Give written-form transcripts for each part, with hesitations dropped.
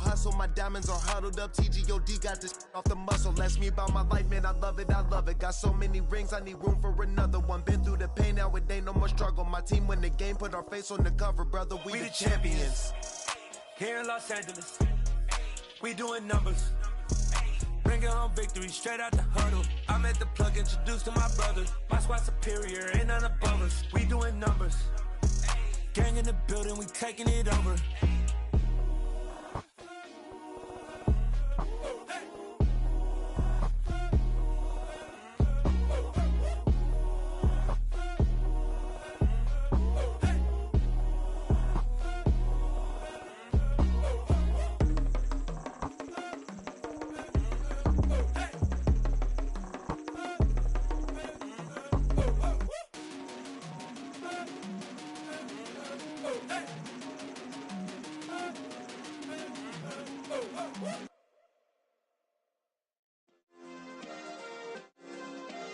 hustle, my diamonds are huddled up. TGOD got this off the muscle. Ask me about my life, man, I love it, I love it. Got so many rings, I need room for another one. Been through the pain, now it ain't no more struggle. My team win the game, put our face on the cover, brother, we the champions. Here in Los Angeles, we doing numbers. Bringing home victory straight out the huddle. I'm at the plug, introduced to my brothers. My squad superior, ain't none above us. We doing numbers. Gang in the building, we taking it over.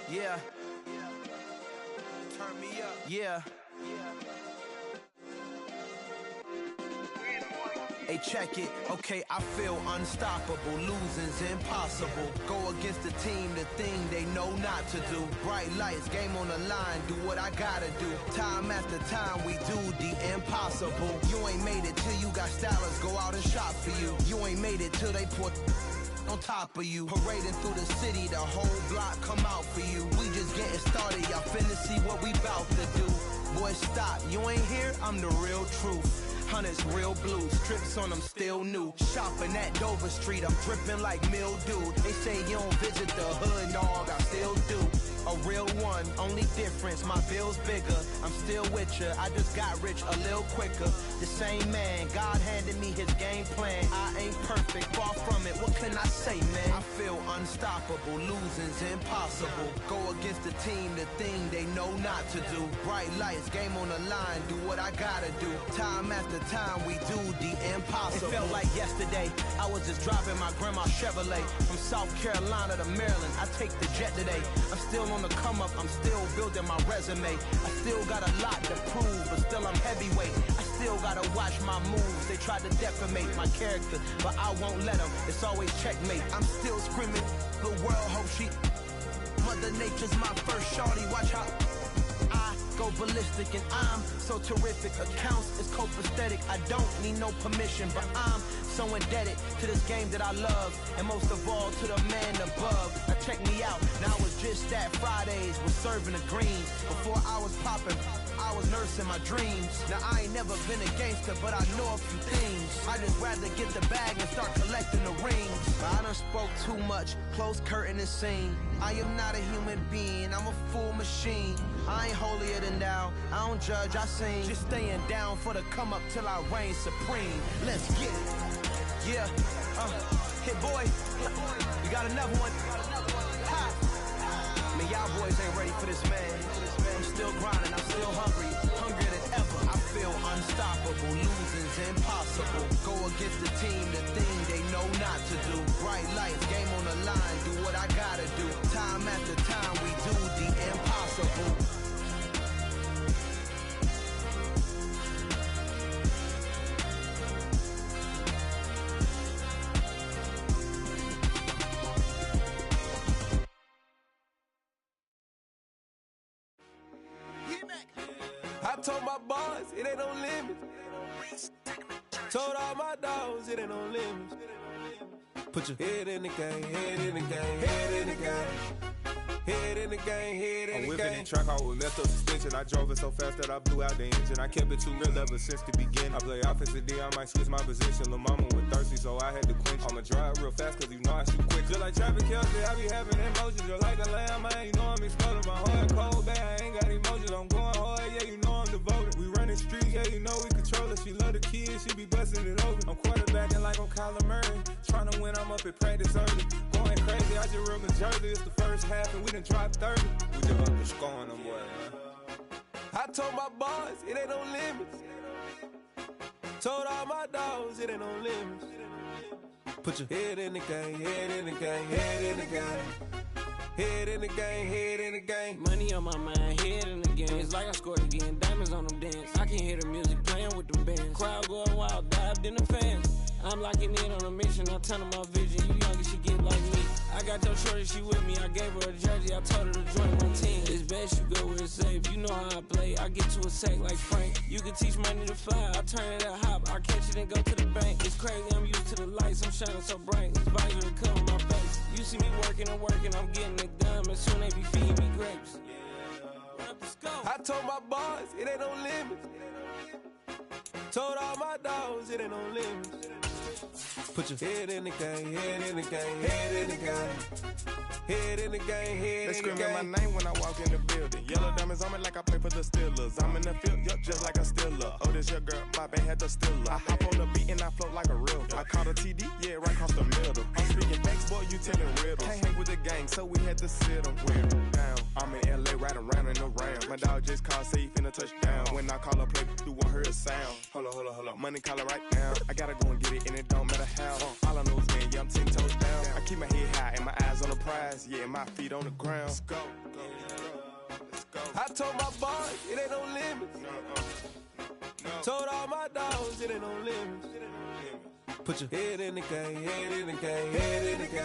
Yeah. Turn me up. Yeah. Hey, check it. Okay, I feel unstoppable. Losing's impossible. Go against the team, the thing they know not to do. Bright lights, game on the line. Do what I gotta do. Time after time, we do the impossible. You ain't made it till you got stylers. Go out and shop for you. You ain't made it till they put on top of you. Parading through the city, the whole block come out for you. We just getting started, y'all finna see what we bout to do. Boy, stop, you ain't here, I'm the real truth. Hunters, real blue, strips on them still new. Shopping at Dover Street, I'm dripping like mildew. They say you don't visit the hood, dog, I still do. A real one, only difference, my bill's bigger. I'm still with ya, I just got rich a little quicker. The same man, God handed me his game plan. I ain't perfect, far from it, what can I say, man? I feel unstoppable, losing's impossible. Go against the team, the thing they know not to do. Bright lights, game on the line, do what I gotta do. Time after time, we do the impossible. It felt like yesterday, I was just driving my grandma's Chevrolet. From South Carolina to Maryland, I take the jet today. I'm still on the come up, I'm still building my resume. I still got a lot to prove, but still I'm heavyweight. I still gotta watch my moves. They tried to defamate my character, but I won't let them. It's always checkmate. I'm still screaming, the world hope she. Mother Nature's my first shorty. Watch how I go ballistic, and I'm so terrific. Accounts is copacetic. I don't need no permission, but I'm so indebted to this game that I love, and most of all to the man above. Now check me out, now I was just at Fridays, was serving the greens. Before I was popping, I was nursing my dreams. Now I ain't never been a gangster, but I know a few things. I just rather get the bag and start collecting the rings. But I done spoke too much, close curtain and scene. I am not a human being, I'm a full machine. I ain't holier than thou, I don't judge, I sing. Just staying down for the come up till I reign supreme. Let's get it. Yeah, hit boy, we got another one. Ha. Man, y'all boys ain't ready for this, man. I'm still grinding, I'm still hungry, hungrier than ever. I feel unstoppable, losing's impossible. Go against the team, the thing they know not to do. Bright lights, game on the line, do what I gotta do. Time after time, we do the impossible. I told my boys, it ain't no limits. Told all my dogs, it ain't no limits. Put your head in the game, head in the game, head in the game. Head in the game, head in the game. I'm whipping the track out with messed up suspension. I drove it so fast that I blew out the engine. I kept it too real ever since the beginning. I play offensive D, I might switch my position. Lil' mama was thirsty, so I had to quench. I'ma drive real fast, cause you know I shoot quick. Just like Travis Kelce, I be having emotions. Just like the lamb, man, you know I'm exploding. My heart cold, bad, I ain't got emotions. I'm going hard, yeah, you know I'm devoted. We running streets, yeah, you know we control it. She love the kids, she be busting it over. I'm quarterbacking like I'm Kyler Murray. Trying to win, I'm up at practice early. Going crazy, I just real the jersey. It's the first half and we done dropped 30. We just up to scoring them, boy, man. I told my boys, it ain't no limits. Told all my dogs, it ain't no limits. Put your head in the game, head in the game, head in the game. Head in the game, head in the game. Money on my mind, head in the game. It's like I scored again, diamonds on them dance. I can hear the music playing with them bands. Crowd going wild, dived in the fans. I'm locking in on a mission, I'm turning my vision. You young, you should get like me. I got your shorty, she with me. I gave her a jersey, I told her to join my team. It's best you go where it's safe. You know how I play. I get to a sack like Frank. You can teach money to fly. I turn it at hop. I catch it and go to the bank. It's crazy, I'm used to the lights. I'm shining so bright. This visor to cover my face. You see me working and working. I'm getting it done. And soon they be feeding me grapes. I told my boys it ain't no limits. Told all my dogs it ain't no limits. Put your head in the game, head in the game, head in the game. Head in the game, head in the game. They screaming my name when I walk in the building. Yellow diamonds on me like I play for the Steelers. I'm in the field, yup, just like a Steeler. Oh, this your girl, my band had the Steeler. I hop on the beat and I float like a river. I caught a TD, yeah, right across the middle. I'm speaking thanks, boy, you telling riddles. Can't hang with the gang, so we had to sit them down. I'm in LA, riding around in the Ram. My dog just called, say he finna touchdown. When I call a play, you won't hear a sound. Hold up, money call it right now. I gotta go and get it, and it don't matter how. All I know is, man, yeah, I'm 10 toes down. I keep my head high and my eyes on the prize. Yeah, my feet on the ground. Let's go. I told my boys it ain't no limits. Told all my dogs it ain't no limits. Put your head in the game, head in the game, head in the game.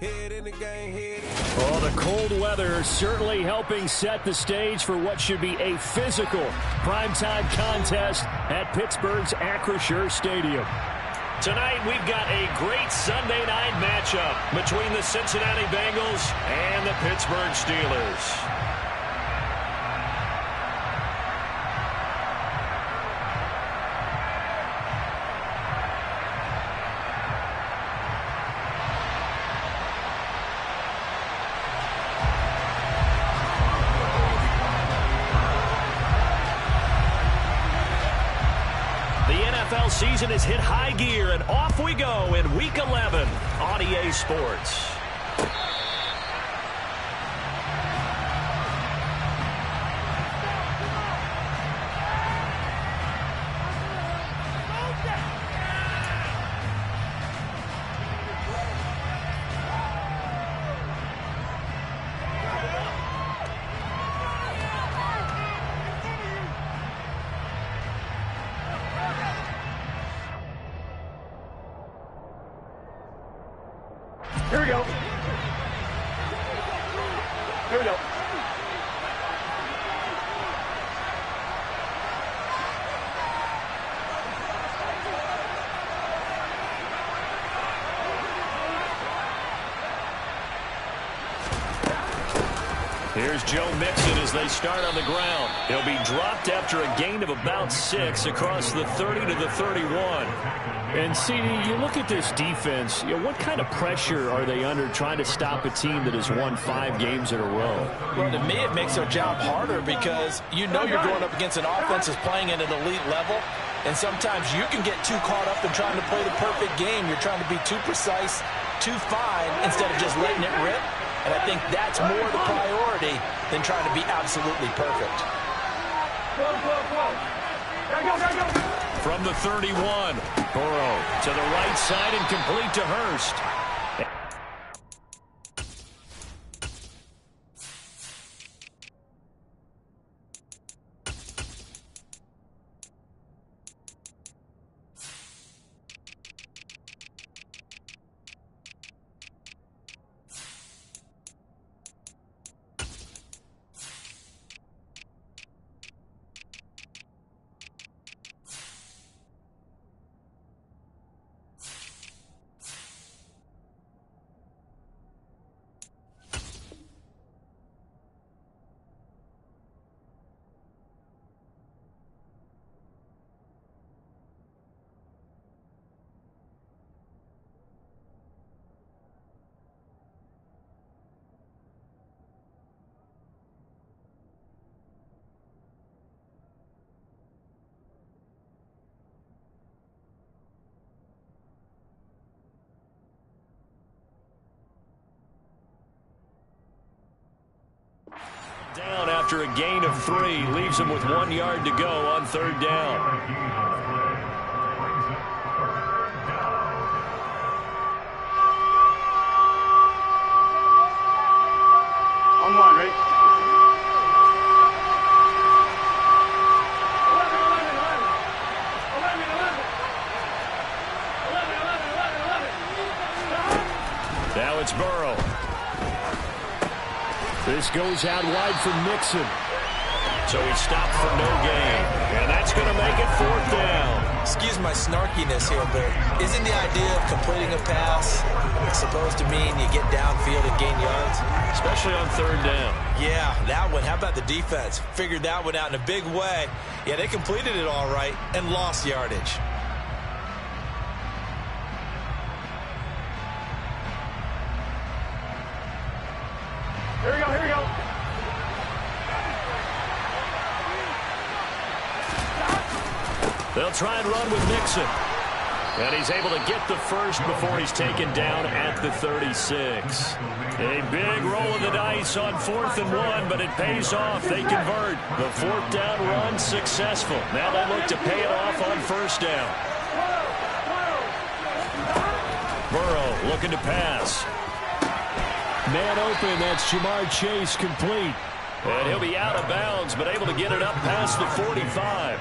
Head in the game, head in the game. Oh, the cold weather certainly helping set the stage for what should be a physical primetime contest at Pittsburgh's Acrisure Stadium. Tonight, we've got a great Sunday night matchup between the Cincinnati Bengals and the Pittsburgh Steelers. Season has hit high gear, and off we go in Week 11 on EA Sports. Here we go. Here we go. Here's Joe Mixon as they start on the ground. He'll be dropped after a gain of about 6 across the 30 to the 31. And, CD, you look at this defense, what kind of pressure are they under trying to stop a team that has won 5 games in a row? Well, to me, it makes their job harder because you know you're going up against an offense that's playing at an elite level, and sometimes you can get too caught up in trying to play the perfect game. You're trying to be too precise, too fine, instead of just letting it rip. And I think that's more the priority than trying to be absolutely perfect. From the 31, Burrow to the right side and complete to Hurst. Down after a gain of 3, leaves him with 1 yard to go on 3rd down. On 1, right? Now it's Burrow. This goes out wide for Mixon. So he stopped for no gain. And that's going to make it 4th down. Excuse my snarkiness here, but isn't the idea of completing a pass supposed to mean you get downfield and gain yards? Especially on 3rd down. Yeah, that one. How about the defense? Figured that one out in a big way. Yeah, they completed it all right and lost yardage. Here we go, here we go. They'll try and run with Mixon. And he's able to get the first before he's taken down at the 36. A big roll of the dice on 4th and 1, but it pays off. They convert. The 4th down run successful. Now they look to pay it off on 1st down. Burrow looking to pass. Man open, that's Ja'Marr Chase complete. And he'll be out of bounds, but able to get it up past the 45.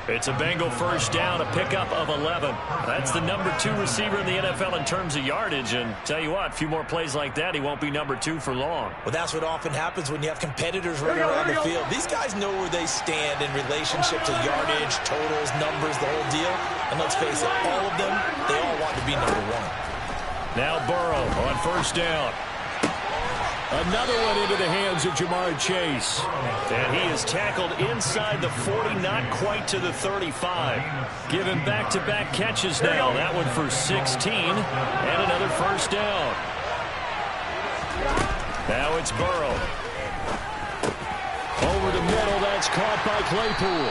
It's a Bengal 1st down, a pickup of 11. That's the number 2 receiver in the NFL in terms of yardage. And tell you what, a few more plays like that, he won't be number 2 for long. Well, that's what often happens when you have competitors running around the field. These guys know where they stand in relationship to yardage, totals, numbers, the whole deal. And let's face it, all of them, they all want to be number 1. Now Burrow on 1st down. Another one into the hands of Ja'Marr Chase. And he is tackled inside the 40, not quite to the 35. Given back-to-back catches now. That one for 16. And another 1st down. Now it's Burrow. Over the middle, that's caught by Claypool.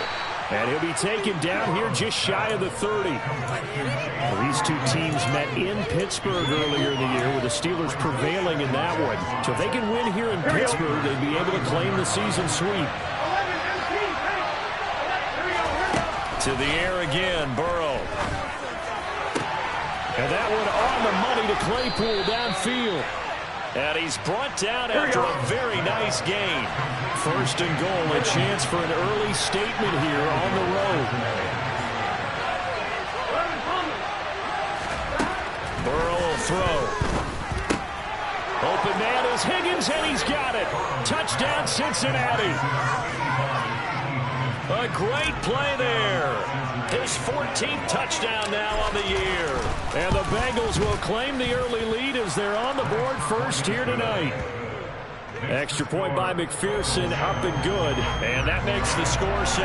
And he'll be taken down here just shy of the 30. Well, these two teams met in Pittsburgh earlier in the year, with the Steelers prevailing in that one. So if they can win here in Pittsburgh, they'd be able to claim the season sweep. To the air again, Burrow. And that one on the money to Claypool downfield. And he's brought down after a very nice gain. 1st and goal, a chance for an early statement here on the road. Burrow will throw. Open man is Higgins, and he's got it. Touchdown, Cincinnati. A great play there. His 14th touchdown now on the year. And the Bengals will claim the early lead as they're on the board first here tonight. Extra point by McPherson, up and good. And that makes the score 7-0.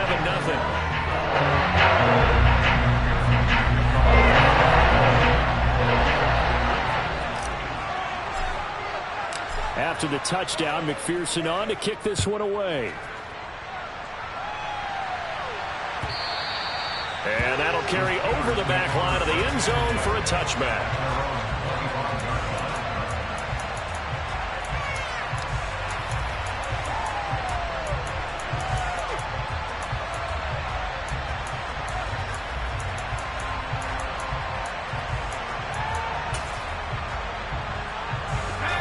After the touchdown, McPherson on to kick this one away. And that'll carry over the back line of the end zone for a touchback.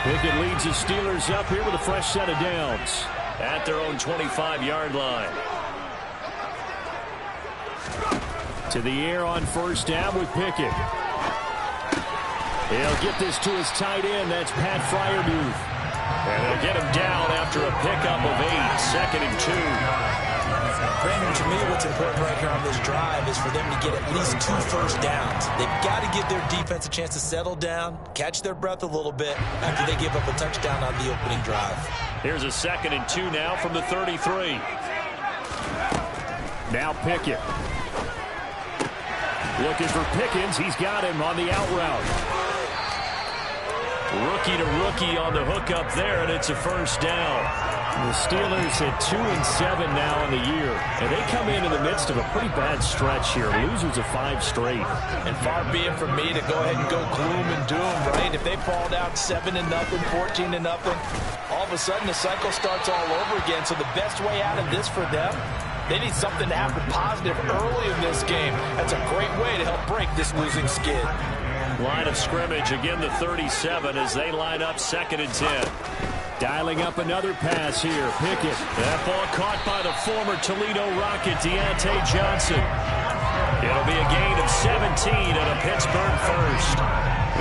Pickett leads the Steelers up here with a fresh set of downs at their own 25-yard line. To the air on 1st down with Pickett. He'll get this to his tight end. That's Pat Freiermuth. And they'll get him down after a pickup of 8. 2nd and 2. Brandon, to me, what's important right here on this drive is for them to get at least 2 first downs. They've got to give their defense a chance to settle down, catch their breath a little bit after they give up a touchdown on the opening drive. Here's a 2nd and 2 now from the 33. Now Pickett. Looking for Pickens. He's got him on the out route. Rookie to rookie on the hookup there, and it's a 1st down. The Steelers at 2-7 now on the year, and they come in the midst of a pretty bad stretch here. Losers of 5 straight. And far be it from me to go ahead and go gloom and doom, right? If they fall down 7-0, 14-0, all of a sudden the cycle starts all over again. So the best way out of this for them, they need something to happen positive early in this game. That's a great way to help break this losing skid. Line of scrimmage, again the 37 as they line up 2nd and 10. Dialing up another pass here. Pickett. That ball caught by the former Toledo Rocket, Deontay Johnson. It'll be a gain of 17 and a Pittsburgh 1st.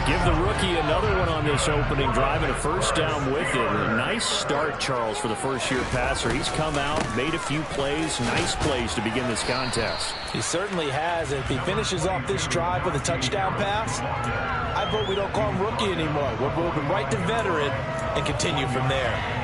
The Give the rookie another one on this opening drive and a first down with it. A nice start, Charles, for the first-year passer. He's come out, made a few plays, nice plays to begin this contest. He certainly has. If he finishes off this drive with a touchdown pass, I vote we don't call him rookie anymore. We're moving right to veteran and continue from there.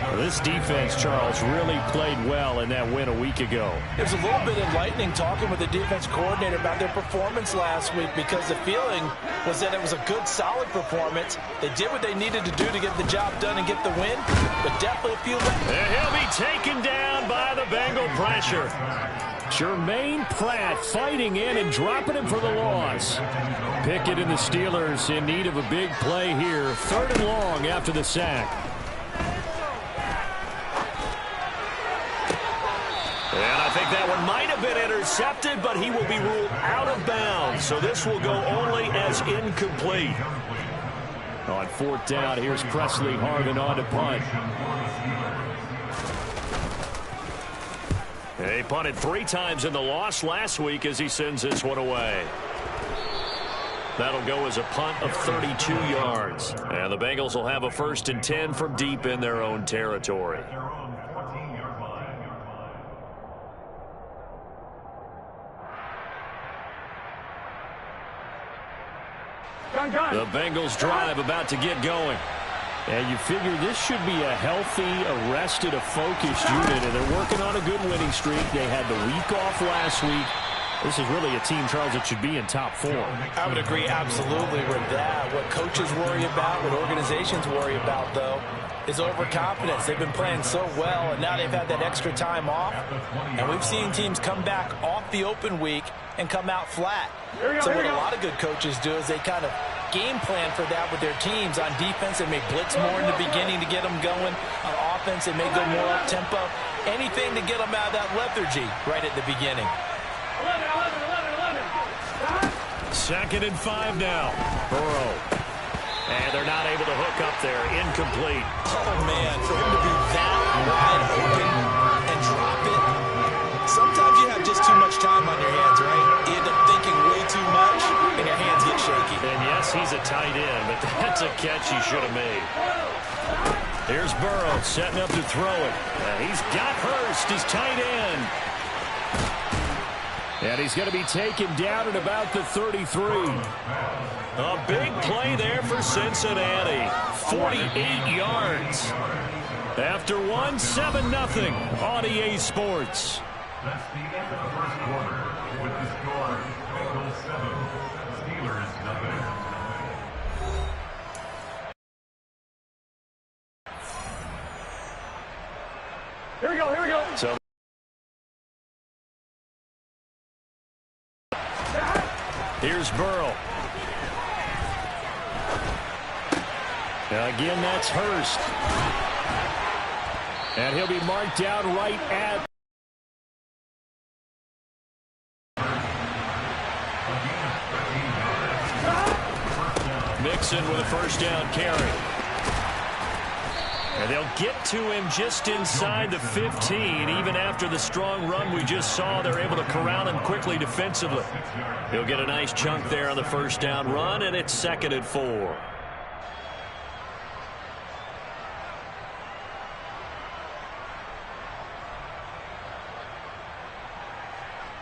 Well, this defense, Charles, really played well in that win a week ago. It was a little bit enlightening talking with the defense coordinator about their performance last week because the feeling was that it was a good, solid performance. They did what they needed to do to get the job done and get the win, but definitely a few... And he'll be taken down by the Bengal pressure. Jermaine Pratt fighting in and dropping him for the loss. Pickett and the Steelers in need of a big play here. 3rd and long after the sack. And I think that one might have been intercepted, but he will be ruled out of bounds. So this will go only as incomplete. On 4th down, here's Presley Harvin on to punt. He punted 3 times in the loss last week as he sends this one away. That'll go as a punt of 32 yards. And the Bengals will have a 1st and 10 from deep in their own territory. The Bengals drive about to get going. And you figure this should be a healthy, arrested, a focused unit. And they're working on a good winning streak. They had the week off last week. This is really a team, Charles, that should be in top 4. I would agree absolutely with that. What coaches worry about, what organizations worry about, though, is overconfidence. They've been playing so well, and now they've had that extra time off. And we've seen teams come back off the open week and come out flat. So what a lot of good coaches do is they kind of game plan for that with their teams. On defense, they may blitz more in the beginning to get them going. On offense, they may go more up-tempo. Anything to get them out of that lethargy right at the beginning. 2nd and 5 now. Burrow. And they're not able to hook up there. Incomplete. Oh, man, for him to be that wide open and drop it. Sometimes you have just too much time on your hands, right? You end up thinking way too much, and your hands get shaky. And yes, he's a tight end, but that's a catch he should have made. Here's Burrow setting up to throw it. He's got Hurst, his tight end. And he's going to be taken down at about the 33. A big play there for Cincinnati. 48 yards. After 1, 7-0 on EA Sports. That's the end of the first quarter with the score Bengals 7, Steelers 0. Here we go, here we go. So here's Burrow. Now again, that's Hurst. And he'll be marked down right at. Mixon with a 1st down carry. And they'll get to him just inside the 15. Even after the strong run we just saw, they're able to corral him quickly defensively. He'll get a nice chunk there on the 1st down run, and it's 2nd and 4.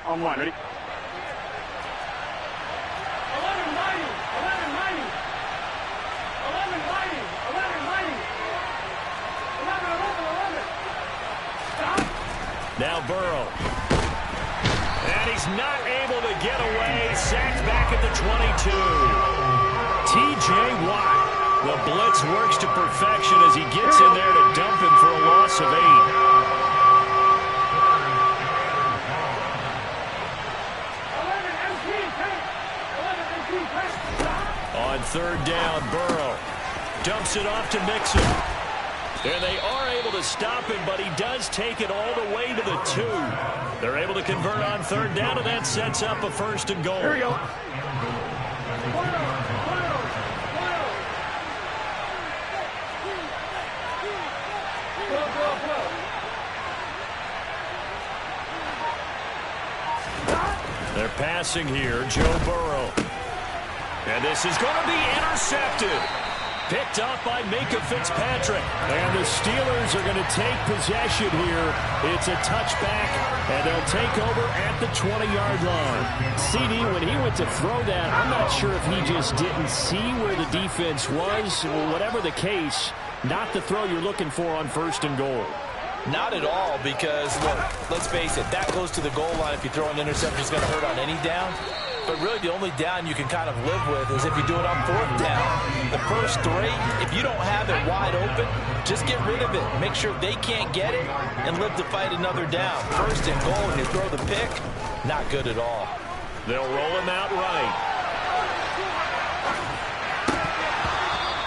On 1, ready? 11. Now Burrow. And he's not able to get away. Sacked back at the 22. T.J. Watt. The blitz works to perfection as he gets in there to dump him for a loss of 8. On 3rd down, Burrow dumps it off to Mixon. And they are able to stop him, but he does take it all the way to the 2. They're able to convert on 3rd down, and that sets up a 1st and goal. Here we go. They're passing here, Joe Burrow. And this is going to be intercepted. Picked up by Minkah Fitzpatrick. And the Steelers are going to take possession here. It's a touchback, and they'll take over at the 20-yard line. CD, when he went to throw that, I'm not sure if he just didn't see where the defense was. Whatever the case, not the throw you're looking for on 1st and goal. Not at all, because, look, let's face it, that goes to the goal line. If you throw an interception, it's going to hurt on any down. But really, the only down you can kind of live with is if you do it on 4th down. The first 3, if you don't have it wide open, just get rid of it. Make sure they can't get it and live to fight another down. 1st and goal, and you throw the pick, not good at all. They'll roll him out right.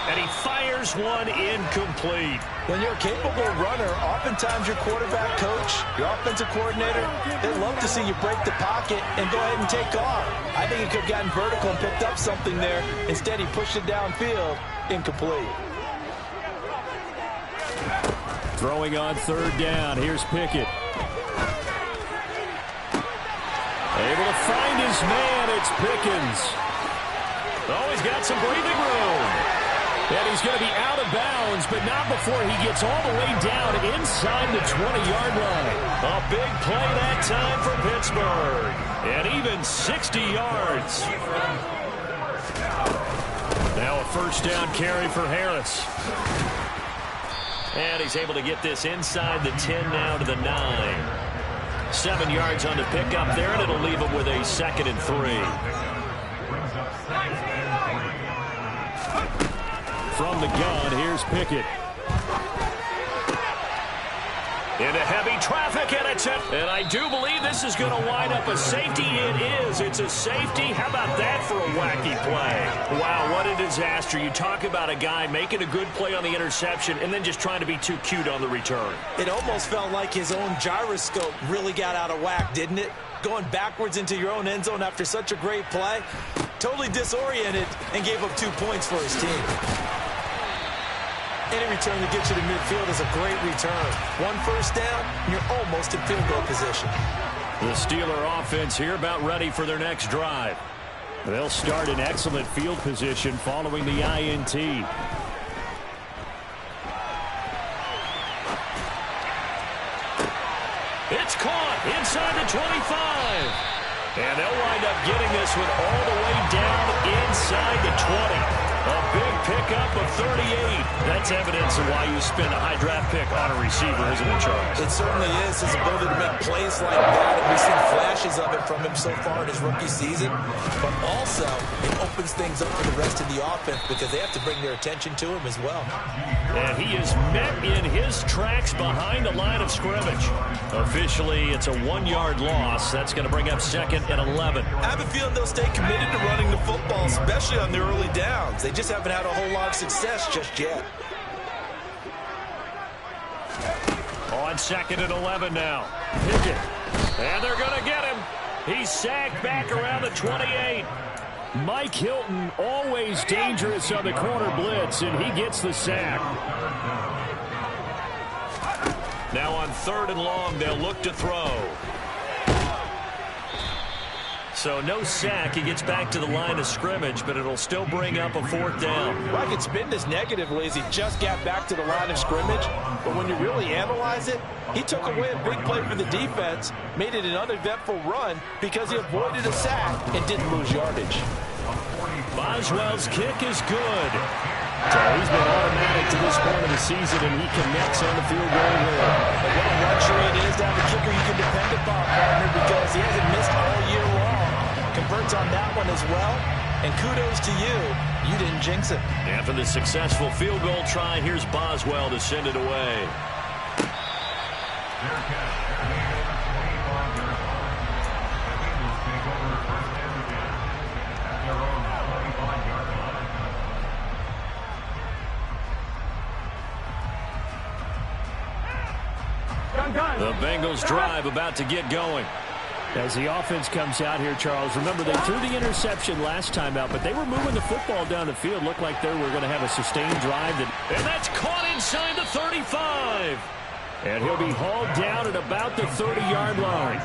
And he fires one incomplete. When you're a capable runner, oftentimes your quarterback coach, your offensive coordinator, they love to see you break the pocket and go ahead and take off. I think he could have gotten vertical and picked up something there. Instead, he pushed it downfield, incomplete. Throwing on 3rd down. Here's Pickett. Able to find his man. It's Pickens. Oh, he's got some breathing room. And he's going to be out of bounds, but not before he gets all the way down inside the 20-yard line. A big play that time for Pittsburgh. And even 60 yards. Now a 1st down carry for Harris. And he's able to get this inside the 10 now to the 9. 7 yards on the pickup there, and it'll leave him with a 2nd and 3. From the gun, here's Pickett. Into heavy traffic, and it's it. And I do believe this is going to wind up a safety. It is. It's a safety. How about that for a wacky play? Wow, what a disaster. You talk about a guy making a good play on the interception and then just trying to be too cute on the return. It almost felt like his own gyroscope really got out of whack, didn't it? Going backwards into your own end zone after such a great play. Totally disoriented and gave up 2 points for his team. Any return that gets you to midfield is a great return. 1 1st down, and you're almost in field goal position. The Steeler offense here about ready for their next drive. They'll start in excellent field position following the INT. It's caught inside the 25. And they'll wind up getting this one all the way down inside the 20. A big pickup of 38. That's evidence of why you spend a high draft pick on a receiver, isn't it, Charles? It certainly is. His ability to make plays like that. And we've seen flashes of it from him so far in his rookie season. But also, it opens things up for the rest of the offense because they have to bring their attention to him as well. And he is met in his tracks behind the line of scrimmage. Officially, it's a 1-yard loss. That's going to bring up 2nd and 11. I have a feeling they'll stay committed to running the football, especially on the early downs. They just haven't had a whole lot of success just yet. On 2nd and 11 now. Pickett. And they're going to get him. He's sacked back around the 28. Mike Hilton, always dangerous on the corner blitz, and he gets the sack. Now on 3rd and long, they'll look to throw. So no sack. He gets back to the line of scrimmage, but it'll still bring up a 4th down. Well, I could spin this negatively as he just got back to the line of scrimmage. But when you really analyze it, he took away a big play for the defense, made it an uneventful run because he avoided a sack and didn't lose yardage. Boswell's kick is good. So he's been automatic to this point of the season, and he connects on the field goal here. And what a luxury it is to have a kicker you can depend upon, partner, because he hasn't missed all year long. Converts on that one as well. And kudos to you. You didn't jinx it. After the successful field goal try, here's Boswell to send it away. The Bengals drive about to get going. As the offense comes out here, Charles, remember they threw the interception last time out, but they were moving the football down the field. Looked like they were going to have a sustained drive. And that's caught inside the 35. And he'll be hauled down at about the 30-yard line.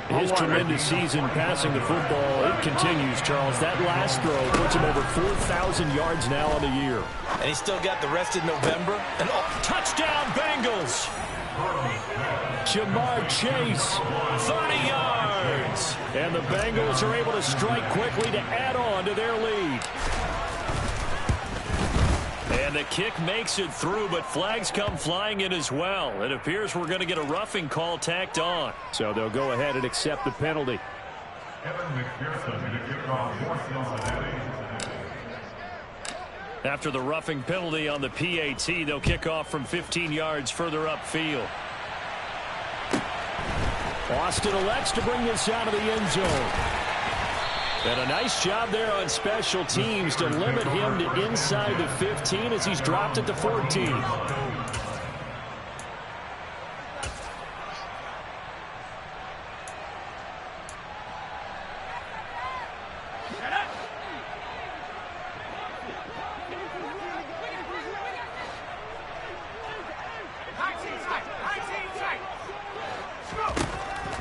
His tremendous season passing the football, it continues, Charles. That last throw puts him over 4,000 yards now on the year. And he's still got the rest of November. And touchdown, Bengals! Jamar Chase, 30 yards. And the Bengals are able to strike quickly to add on to their lead. And the kick makes it through, but flags come flying in as well. It appears we're going to get a roughing call tacked on. So they'll go ahead and accept the penalty. After the roughing penalty on the PAT, they'll kick off from 15 yards further upfield. Austin elects to bring this out of the end zone. And a nice job there on special teams to limit him to inside the 15 as he's dropped at the 14.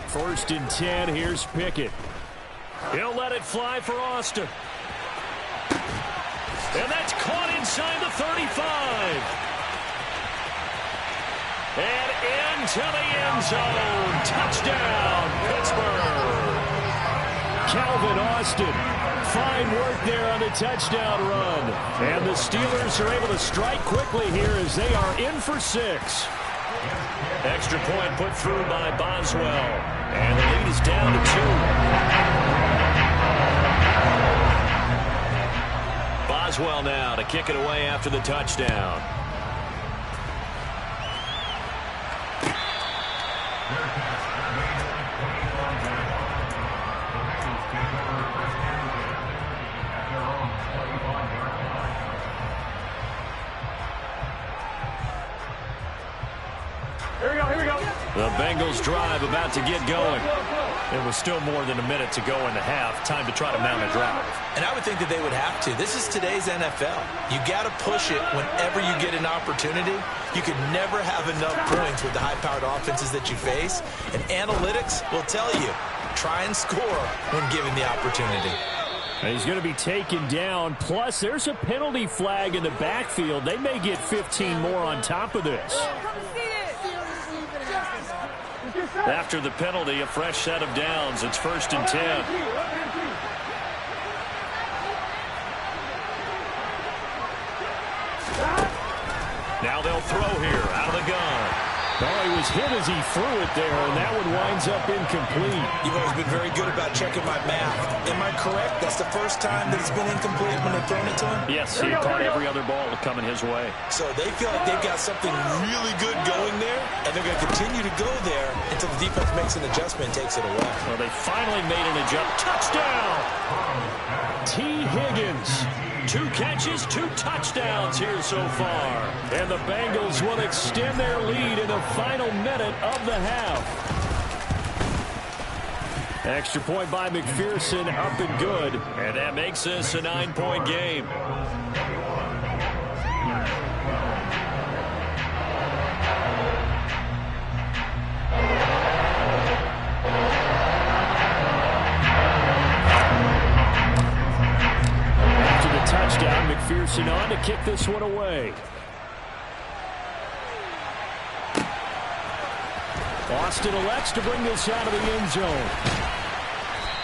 First and 10, here's Pickett. He'll let it fly for Austin. And that's caught inside the 35. And into the end zone. Touchdown, Pittsburgh. Calvin Austin. Fine work there on the touchdown run. And the Steelers are able to strike quickly here as they are in for 6. Extra point put through by Boswell. And the lead is down to 2. Boswell now to kick it away after the touchdown. The Bengals drive about to get going. There was still more than a minute to go in the half. Time to try to mount a drive. And I would think that they would have to. This is today's NFL. You got to push it whenever you get an opportunity. You could never have enough points with the high-powered offenses that you face. And analytics will tell you, try and score when given the opportunity. And he's going to be taken down. Plus, there's a penalty flag in the backfield. They may get 15 more on top of this. After the penalty, a fresh set of downs. It's first and 10. Now they'll throw here out of the gun. Oh, he was hit as he threw it there, and that one winds up incomplete. You've always been very good about checking my math. Am I correct? That's the first time that it's been incomplete when they've thrown it to him? Yes, he caught every other ball coming his way. So they feel like they've got something really good going there, and they're going to continue to go there until the defense makes an adjustment and takes it away. Well, they finally made an adjustment. Touchdown! T. Higgins. 2 catches, 2 touchdowns here so far. And the Bengals will extend their lead in the final minute of the half. Extra point by McPherson, up and good. And that makes this a 9-point game. Touchdown, McPherson on to kick this one away. Austin elects to bring this out of the end zone.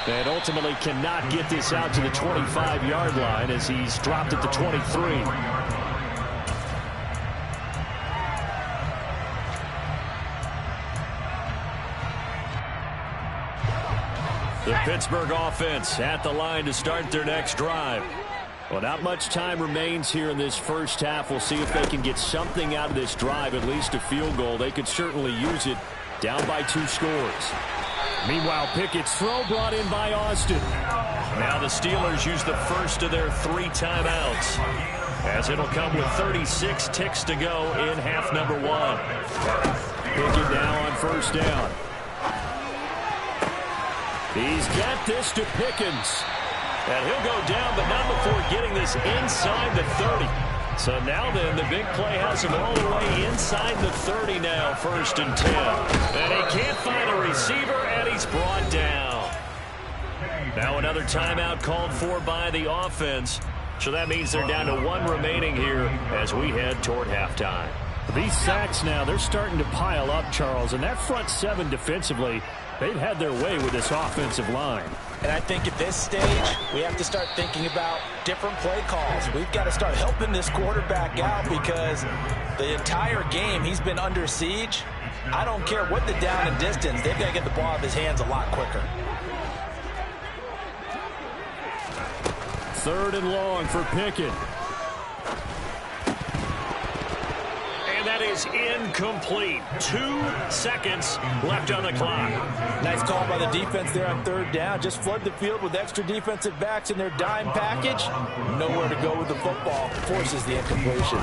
And ultimately cannot get this out to the 25-yard line as he's dropped at the 23. The Pittsburgh offense at the line to start their next drive. Well, not much time remains here in this first half. We'll see if they can get something out of this drive, at least a field goal. They could certainly use it, down by 2 scores. Meanwhile, Pickett's throw brought in by Austin. Now the Steelers use the first of their 3 timeouts, as it'll come with 36 ticks to go in half number 1. Pickett now on first down. He's got this to Pickens. And he'll go down, but not before getting this inside the 30. So now then, the big play has him all the way inside the 30 now, first and 10. And he can't find a receiver, And he's brought down. Now another timeout called for by the offense. So that means they're down to 1 remaining here as we head toward halftime. These sacks now, they're starting to pile up, Charles. And that front 7 defensively, they've had their way with this offensive line. And I think at this stage, we have to start thinking about different play calls. We've got to start helping this quarterback out because the entire game he's been under siege. I don't care what the down and distance. They've got to get the ball out of his hands a lot quicker. 3rd and long for Pickett. And that is incomplete. 2 seconds left on the clock. Nice call by the defense there on 3rd down. Just flood the field with extra defensive backs in their dime package. Nowhere to go with the football. Forces the incompletion.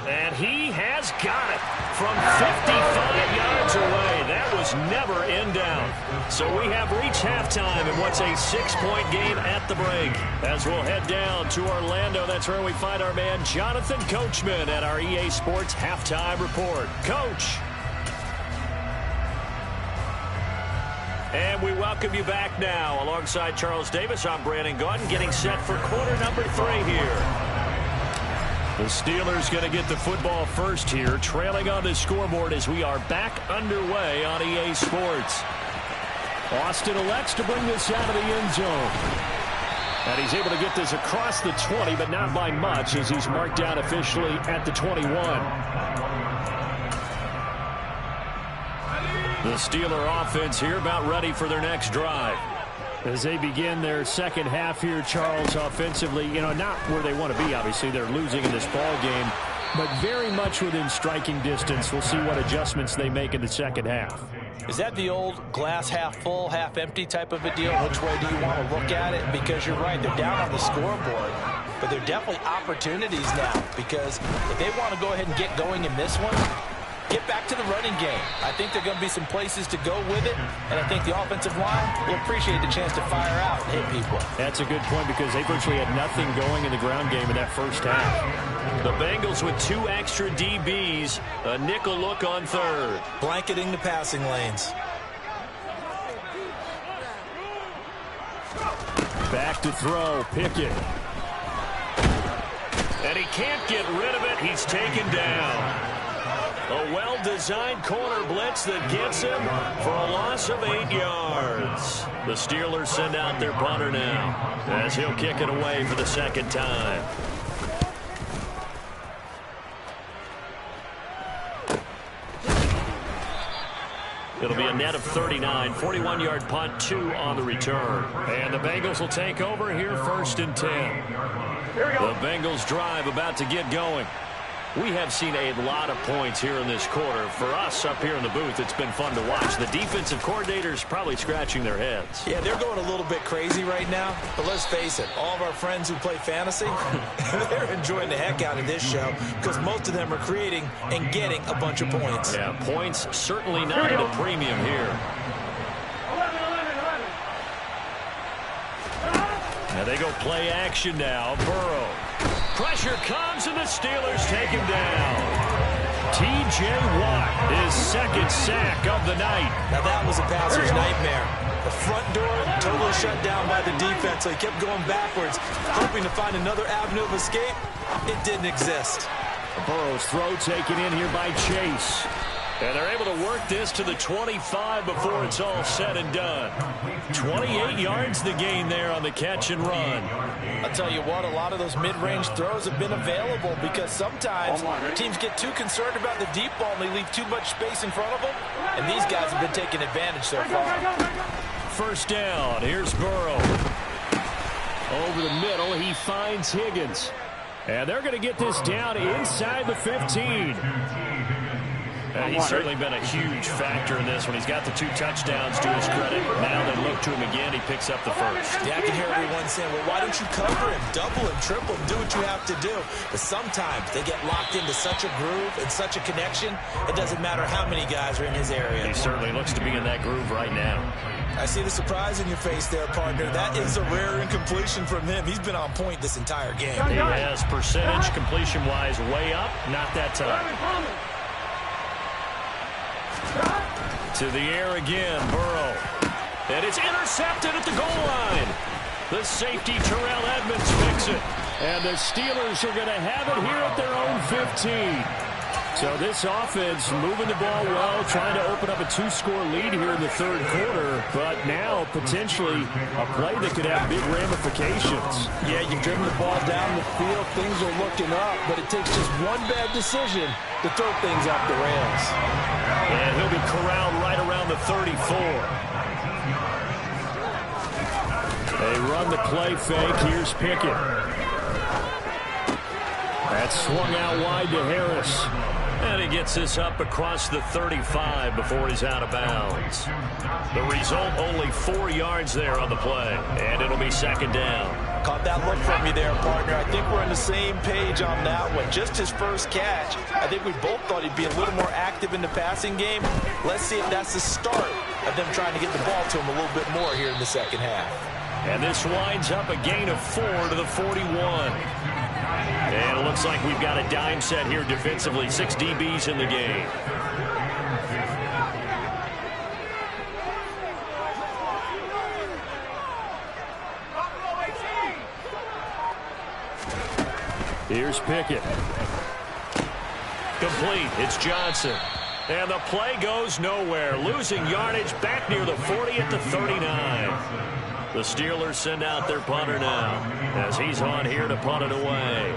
And he has got it from 55 yards away. That was never in doubt. So we have reached halftime in what's a 6-point game at the break. As we'll head down to Orlando, that's where we find our man Jonathan Coachman at our EA Sports Halftime Report. Coach. And we welcome you back now. Alongside Charles Davis, I'm Brandon Gaudin, getting set for quarter number 3 here. The Steelers going to get the football first here, trailing on the scoreboard as we are back underway on EA Sports. Austin elects to bring this out of the end zone. And he's able to get this across the 20, but not by much as he's marked down officially at the 21. The Steeler offense here about ready for their next drive. As they begin their second half here, Charles, offensively, not where they want to be, obviously. They're losing in this ball game, but very much within striking distance. We'll see what adjustments they make in the second half. Is that the old glass half full, half empty type of a deal? Which way do you want to look at it? Because you're right, they're down on the scoreboard, but there are definitely opportunities now because if they want to go ahead and get going in this one, get back to the running game. I think there are going to be some places to go with it, and I think the offensive line will appreciate the chance to fire out and hit people. That's a good point because they virtually had nothing going in the ground game in that first half. The Bengals with 2 extra DBs, a nickel look on 3rd. Blanketing the passing lanes. Back to throw, Pickett. And he can't get rid of it. He's taken down. A well-designed corner blitz that gets him for a loss of 8 yards. The Steelers send out their punter now as he'll kick it away for the second time. It'll be a net of 39, 41-yard punt, 2 on the return. And the Bengals will take over here 1st and 10. The Bengals drive about to get going. We have seen a lot of points here in this quarter. For us up here in the booth, it's been fun to watch. The defensive coordinators probably scratching their heads. Yeah, they're going a little bit crazy right now. But let's face it, all of our friends who play fantasy, they're enjoying the heck out of this show because most of them are creating and getting a bunch of points. Yeah, points certainly not at a premium here. Now they go play action now. Burrow. Pressure comes, and the Steelers take him down. T.J. Watt, his 2nd sack of the night. Now that was a passer's nightmare. The front door totally shut down by the defense, so he kept going backwards, hoping to find another avenue of escape. It didn't exist. Burrow's throw taken in here by Chase. And they're able to work this to the 25 before it's all said and done. 28 yards the gain there on the catch and run. I'll tell you what, a lot of those mid-range throws have been available because sometimes teams get too concerned about the deep ball and they leave too much space in front of them. And these guys have been taking advantage so far. 1st down. Here's Burrow. Over the middle, he finds Higgins. And they're going to get this down inside the 15. And he's certainly been a huge factor in this one. He's got the 2 touchdowns to his credit. Now they look to him again. He picks up the 1st. Yeah, I can hear everyone saying, well, why don't you cover him, double him, triple him, do what you have to do. But sometimes they get locked into such a groove and such a connection, it doesn't matter how many guys are in his area. He certainly looks to be in that groove right now. I see the surprise in your face there, partner. That is a rare incompletion from him. He's been on point this entire game. He has percentage completion-wise way up. Not that time. To the air again, Burrow. And it's intercepted at the goal line. The safety, Terrell Edmonds, picks it. And the Steelers are going to have it here at their own 15. So this offense moving the ball well, trying to open up a 2-score lead here in the third quarter, but now potentially a play that could have big ramifications. Yeah, you've driven the ball down the field. Things are looking up, but it takes just one bad decision to throw things off the rails. And he'll be corralled right around the 34. They run the play fake. Here's Pickett. That's swung out wide to Harris. And he gets this up across the 35 before he's out of bounds. The result, only 4 yards there on the play. And it'll be second down. Caught that look from you there, partner. I think we're on the same page on that one. Just his first catch. I think we both thought he'd be a little more active in the passing game. Let's see if that's the start of them trying to get the ball to him a little bit more here in the second half. And this winds up a gain of 4 to the 41. And it looks like we've got a dime set here defensively. 6 DBs in the game. Here's Pickett. Complete. It's Johnson. And the play goes nowhere. Losing yardage back near the 40 at the 39. The Steelers send out their punter now as he's on here to punt it away.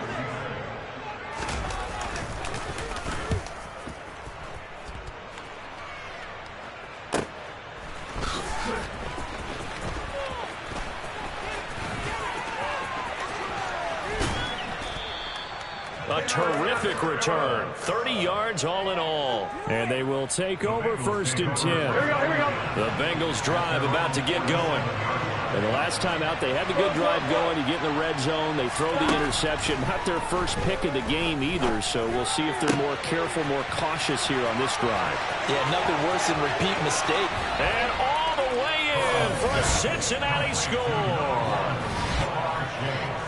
A terrific return. 30 yards all in all. And they will take over first and 10. Here we go. The Bengals drive about to get going. And the last time out, they had the good drive going. You get in the red zone. They throw the interception. Not their first pick of the game either, so we'll see if they're more careful, more cautious here on this drive. Yeah, nothing worse than repeat mistake. And all the way in for a Cincinnati score.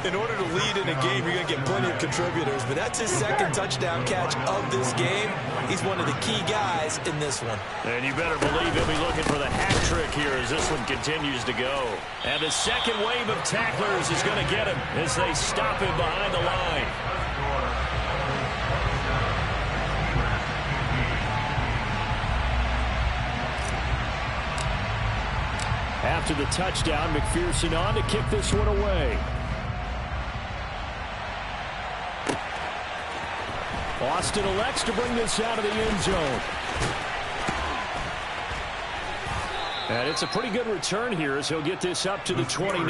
In order to lead in a game, you're going to get plenty of contributors, but that's his second touchdown catch of this game. He's one of the key guys in this one. And you better believe he'll be looking for the hat trick here as this one continues to go. And the second wave of tacklers is going to get him as they stop him behind the line. After the touchdown, McPherson on to kick this one away. Austin elects to bring this out of the end zone. And it's a pretty good return here as he'll get this up to the 29.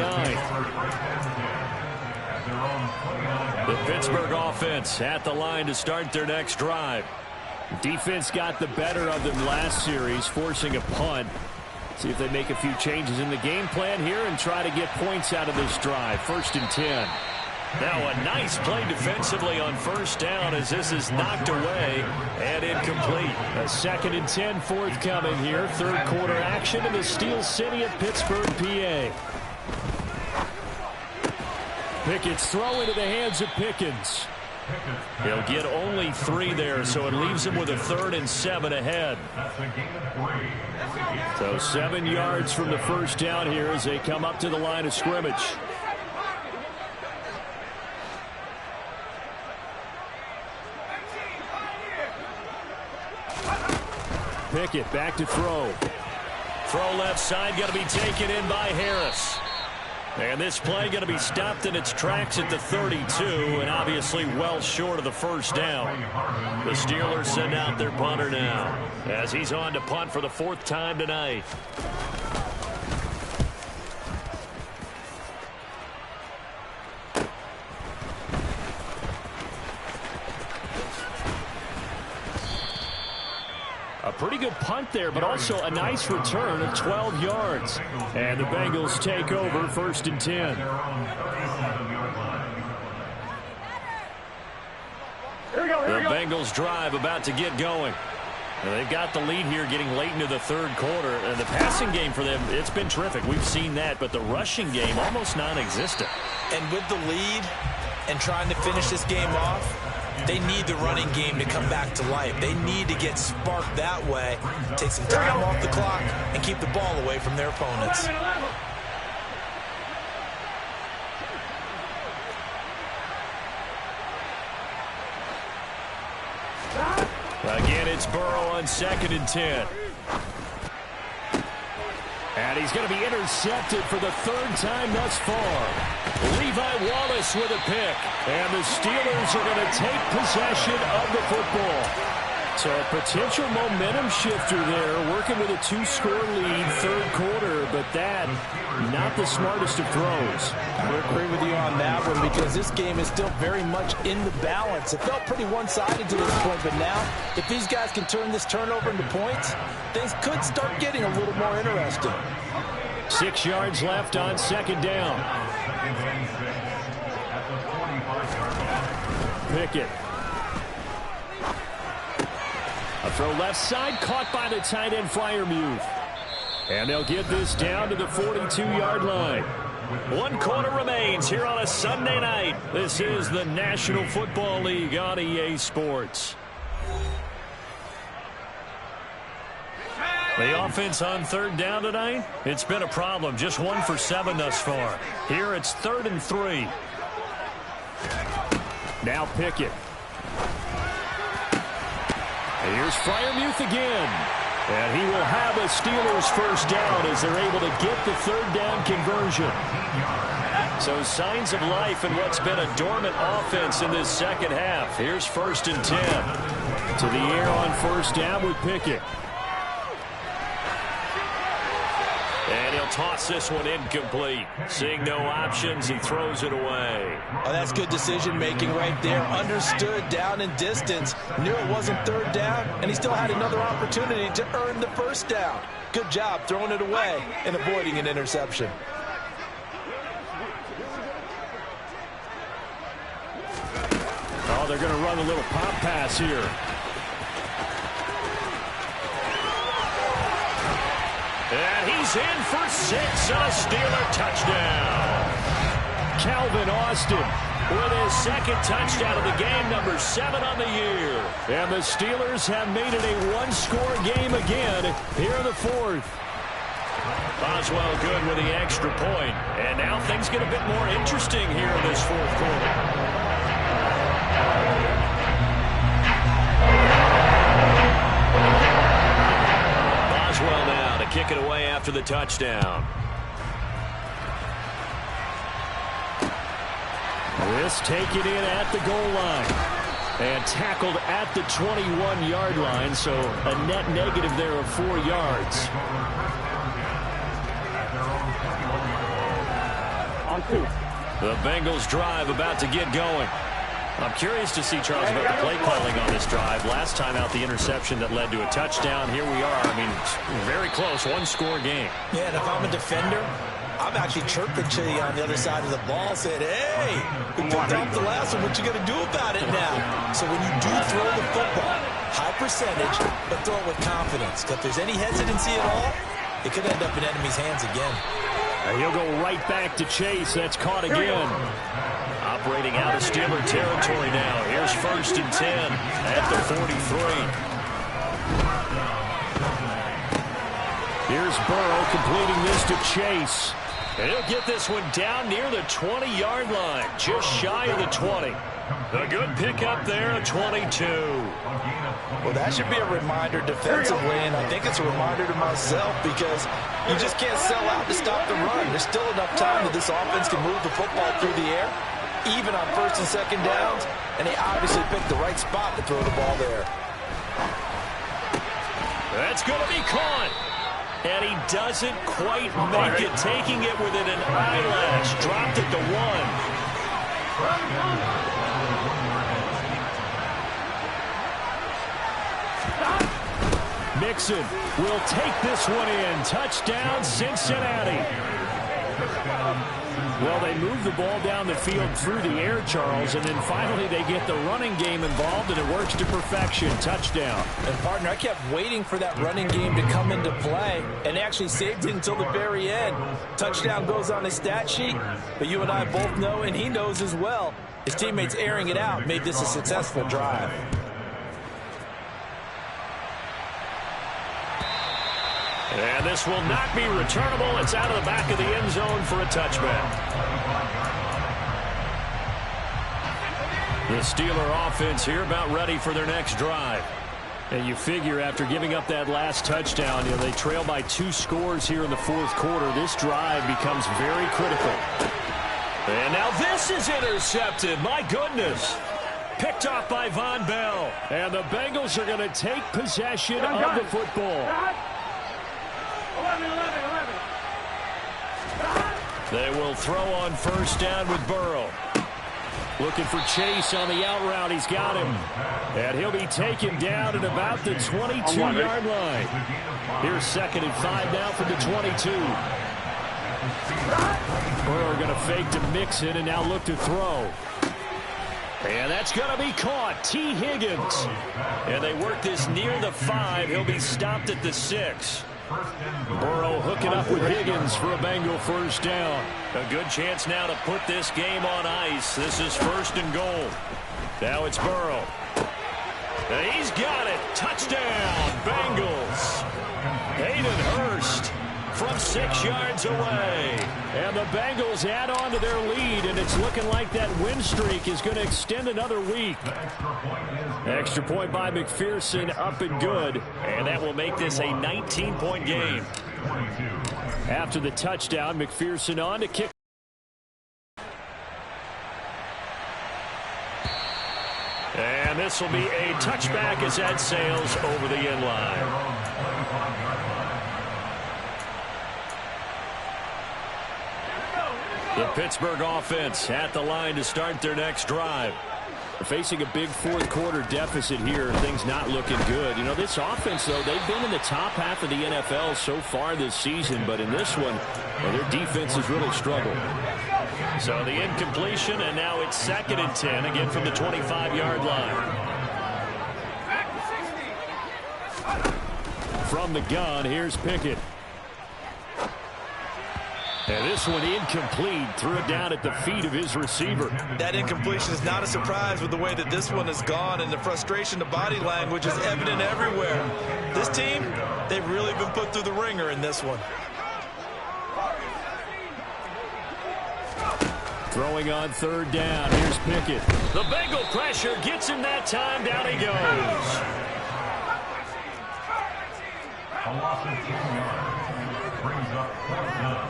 The Pittsburgh offense at the line to start their next drive. Defense got the better of them last series, forcing a punt. See if they make a few changes in the game plan here and try to get points out of this drive. First and 10. Now a nice play defensively on first down as this is knocked away and incomplete. A second and 10 forthcoming here. Third quarter action in the Steel City of Pittsburgh, PA. Pickett's throw into the hands of Pickens. He'll get only 3 there, so it leaves him with a 3rd and 7 ahead. So 7 yards from the first down here as they come up to the line of scrimmage. Pickett back to throw. Throw left side, going to be taken in by Harris. And this play going to be stopped in its tracks at the 32, and obviously well short of the first down. The Steelers send out their punter now as he's on to punt for the 4th time tonight. A pretty good punt there, but also a nice return of 12 yards. And the Bengals take over first and 10. The Bengals drive about to get going. And they've got the lead here getting late into the third quarter. And the passing game for them, it's been terrific. We've seen that, but the rushing game almost non-existent. And with the lead and trying to finish this game off, They need the running game to come back to life. They need to get sparked that way, take some time off the clock, and keep the ball away from their opponents. Again, it's Burrow on 2nd and 10. And he's going to be intercepted for the 3rd time thus far. Levi Wallace with a pick. And the Steelers are going to take possession of the football. So a potential momentum shifter there, working with a 2-score lead, 3rd quarter, but that, not the smartest of throws. I agree with you on that one because this game is still very much in the balance. It felt pretty one-sided to this point, but now, if these guys can turn this turnover into points, things could start getting a little more interesting. 6 yards left on 2nd down. Pickett. A throw left side, caught by the tight end Freiermuth. And they'll get this down to the 42-yard line. 1 quarter remains here on a Sunday night. This is the National Football League on EA Sports. The offense on 3rd down tonight, it's been a problem. Just 1 for 7 thus far. Here it's 3rd and 3. Now Pickett. Here's Freiermuth again. And he will have a Steelers 1st down as they're able to get the 3rd down conversion. So signs of life in what's been a dormant offense in this 2nd half. Here's 1st and 10. To the air on 1st down with Pickett. And he'll toss this one incomplete. Seeing no options, he throws it away. Oh, that's good decision-making right there. Understood down and distance. Knew it wasn't 3rd down, and he still had another opportunity to earn the 1st down. Good job throwing it away and avoiding an interception. Oh, they're going to run a little pop pass here. And he's in for 6 and a Steeler touchdown. Calvin Austin with his 2nd touchdown of the game, number 7 on the year. And the Steelers have made it a 1-score game again here in the 4th. Boswell good with the extra point. And now things get a bit more interesting here in this 4th quarter. Boswell now to kick it away after the touchdown. This taken in at the goal line. And tackled at the 21-yard line, so a net negative there of 4 yards. On 2. The Bengals drive about to get going. I'm curious to see, Charles, about the play calling on this drive. Last time out, the interception that led to a touchdown. Here we are. I mean, very close, 1-score game. Yeah, and if I'm a defender, I'm actually chirping to you on the other side of the ball, saying, hey, we picked up the last one. What you going to do about it now? So when you do throw the football, high percentage, but throw it with confidence. Because if there's any hesitancy at all, it could end up in enemy's hands again. And he'll go right back to Chase. That's caught again. Operating out of Steeler territory now. Here's 1st and 10 at the 43. Here's Burrow completing this to Chase. And he'll get this one down near the 20-yard line, just shy of the 20. A good pickup there, a 22. Well, that should be a reminder defensively, and I think it's a reminder to myself because you just can't sell out to stop the run. There's still enough time that this offense can move the football through the air, even on 1st and 2nd downs, and they obviously picked the right spot to throw the ball there. That's going to be caught. And he doesn't quite make it, taking it within an eyelash. Dropped it to 1. Mixon will take this one in. Touchdown, Cincinnati. Well, they move the ball down the field through the air, Charles, and then finally they get the running game involved, and it works to perfection. Touchdown. And, partner, I kept waiting for that running game to come into play and actually saved it until the very end. Touchdown goes on his stat sheet, but you and I both know, and he knows as well, his teammates airing it out made this a successful drive. And this will not be returnable. It's out of the back of the end zone for a touchback. The Steeler offense here about ready for their next drive. And you figure after giving up that last touchdown, they trail by 2 scores here in the fourth quarter. This drive becomes very critical. And now this is intercepted. My goodness. Picked off by Von Bell. And the Bengals are going to take possession of the football. 11. They will throw on first down with Burrow. Looking for Chase on the out route. He's got him. And he'll be taken down at about the 22-yard line. Here's 2nd and 5 now from the 22. Burrow going to fake to Mixon and now look to throw. And that's going to be caught. T. Higgins. And they work this near the 5. He'll be stopped at the 6. Burrow hooking up with Higgins for a Bengal first down. A good chance now to put this game on ice. This is 1st and goal. Now it's Burrow. And he's got it. Touchdown, Bengals. Hayden Hurst from 6 yards away. And the Bengals add on to their lead, and it's looking like that win streak is going to extend another week. Extra point by McPherson, up and good. And that will make this a 19-point game. After the touchdown, McPherson on to kick. And this will be a touchback as that sails over the end line. The Pittsburgh offense at the line to start their next drive. They're facing a big fourth quarter deficit here. Things not looking good. This offense, though, they've been in the top half of the NFL so far this season, but in this one, their defense has really struggled. So the incompletion, and now it's 2nd and 10, again from the 25-yard line. From the gun, here's Pickett. And this one incomplete. Threw it down at the feet of his receiver. That incompletion is not a surprise with the way that this one has gone, and the frustration, the body language is evident everywhere. This team, they've really been put through the ringer in this one. Throwing on 3rd down. Here's Pickett. The Bengal pressure gets him that time. Down he goes. A loss of 2 yards brings up 4th down.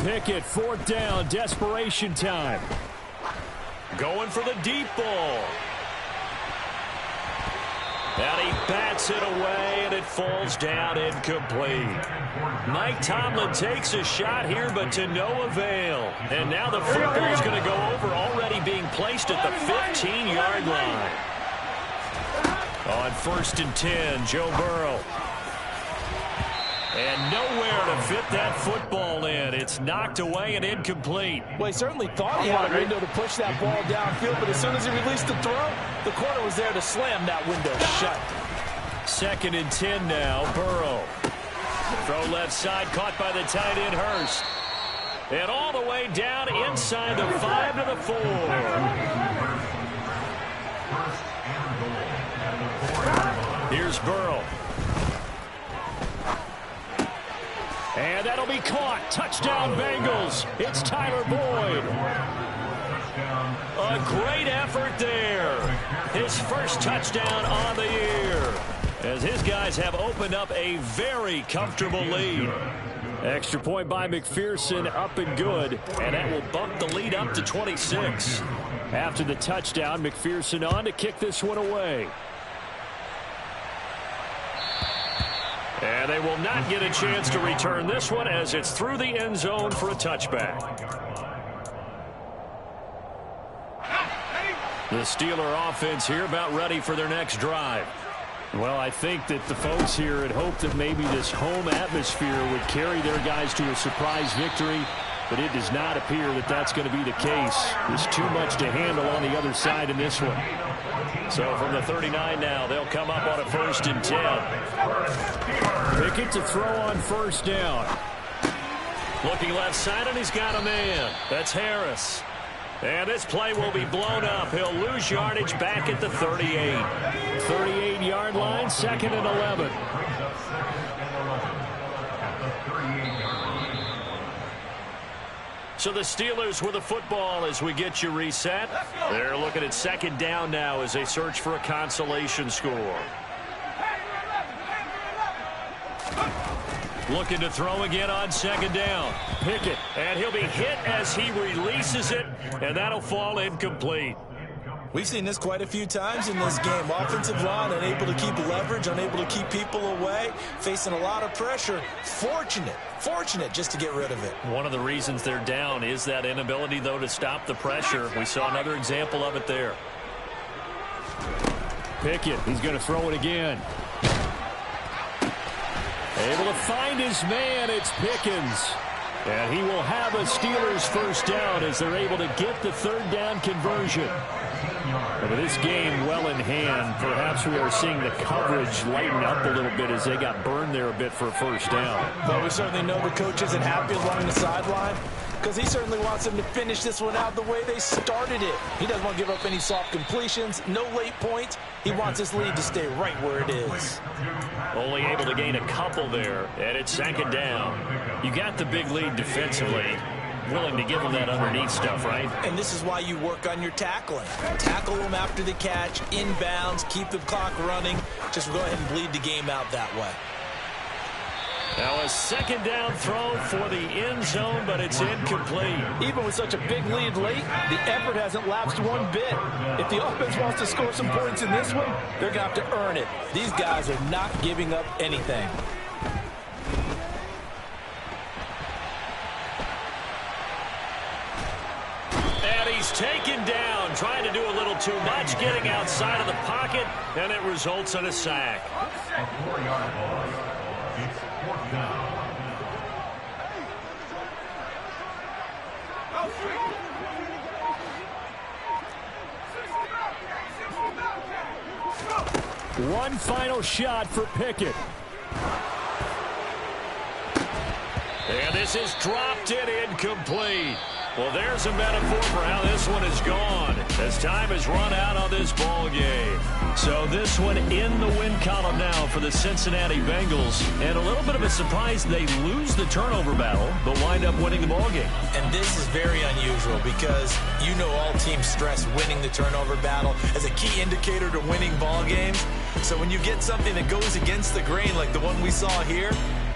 Pickett, 4th down, desperation time. Going for the deep ball. And he bats it away, and it falls down incomplete. Mike Tomlin takes a shot here, but to no avail. And now the football is going to go over, already being placed at the 15-yard line. On 1st and 10, Joe Burrow. And nowhere to fit that football in. It's knocked away and incomplete. Well, he certainly thought he had a window to push that ball downfield, but as soon as he released the throw, the corner was there to slam that window shut. 2nd and 10 now, Burrow. Throw left side, caught by the tight end, Hurst. And all the way down inside the 5 to the 4. Here's Burrow. And that'll be caught. Touchdown, Bengals. It's Tyler Boyd. A great effort there. His first touchdown on the year, as his guys have opened up a very comfortable lead. Extra point by McPherson, up and good. And that will bump the lead up to 26. After the touchdown, McPherson on to kick this one away. And they will not get a chance to return this one, as it's through the end zone for a touchback. The Steeler offense here about ready for their next drive. Well, I think that the folks here had hoped that maybe this home atmosphere would carry their guys to a surprise victory, but it does not appear that that's going to be the case. There's too much to handle on the other side in this one. So from the 39 now, they'll come up on a 1st and 10. Pickett to throw on 1st down. Looking left side, and he's got a man. That's Harris. And this play will be blown up. He'll lose yardage back at the 38. 38-yard line, 2nd and 11. So the Steelers with the football as we get you reset. They're looking at 2nd down now as they search for a consolation score. Looking to throw again on 2nd down. Pickett. And he'll be hit as he releases it, and that'll fall incomplete. We've seen this quite a few times in this game. Offensive line unable to keep leverage, unable to keep people away, facing a lot of pressure. Fortunate just to get rid of it. One of the reasons they're down is that inability, though, to stop the pressure. We saw another example of it there. Pickett, he's going to throw it again. Able to find his man, it's Pickens. And he will have a Steelers 1st down as they're able to get the 3rd down conversion. And with this game well in hand, perhaps we are seeing the coverage lighten up a little bit as they got burned there a bit for a 1st down. Well, we certainly know the coach isn't happy along the sideline because he certainly wants them to finish this one out the way they started it. He doesn't want to give up any soft completions, no late points. He wants his lead to stay right where it is. Only able to gain a couple there, and it's 2nd down. You got the big lead defensively. Willing to give them that underneath stuff, right? And this is why you work on your tackling. Tackle them after the catch, inbounds, keep the clock running. Just go ahead and bleed the game out that way. Now a 2nd down throw for the end zone, but it's incomplete. Even with such a big lead late, the effort hasn't lapsed one bit. If the offense wants to score some points in this one, they're going to have to earn it. These guys are not giving up anything. And he's taken down, trying to do a little too much, getting outside of the pocket, and it results in a sack. A 4-yard loss. It's 4th down. One final shot for Pickett. And this is dropped in incomplete. Well, there's a metaphor for how this one is gone as time has run out on this ball game. So this one in the win column now for the Cincinnati Bengals. And a little bit of a surprise, they lose the turnover battle, but wind up winning the ball game. And this is very unusual because you know all teams stress winning the turnover battle as a key indicator to winning ball games. So when you get something that goes against the grain like the one we saw here,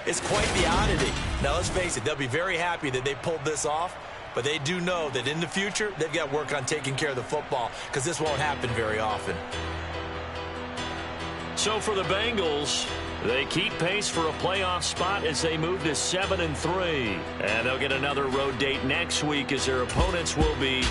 it's quite the oddity. Now, let's face it, they'll be very happy that they pulled this off. But they do know that in the future, they've got to work on taking care of the football because this won't happen very often. So for the Bengals, they keep pace for a playoff spot as they move to 7-3. And they'll get another road date next week as their opponents will be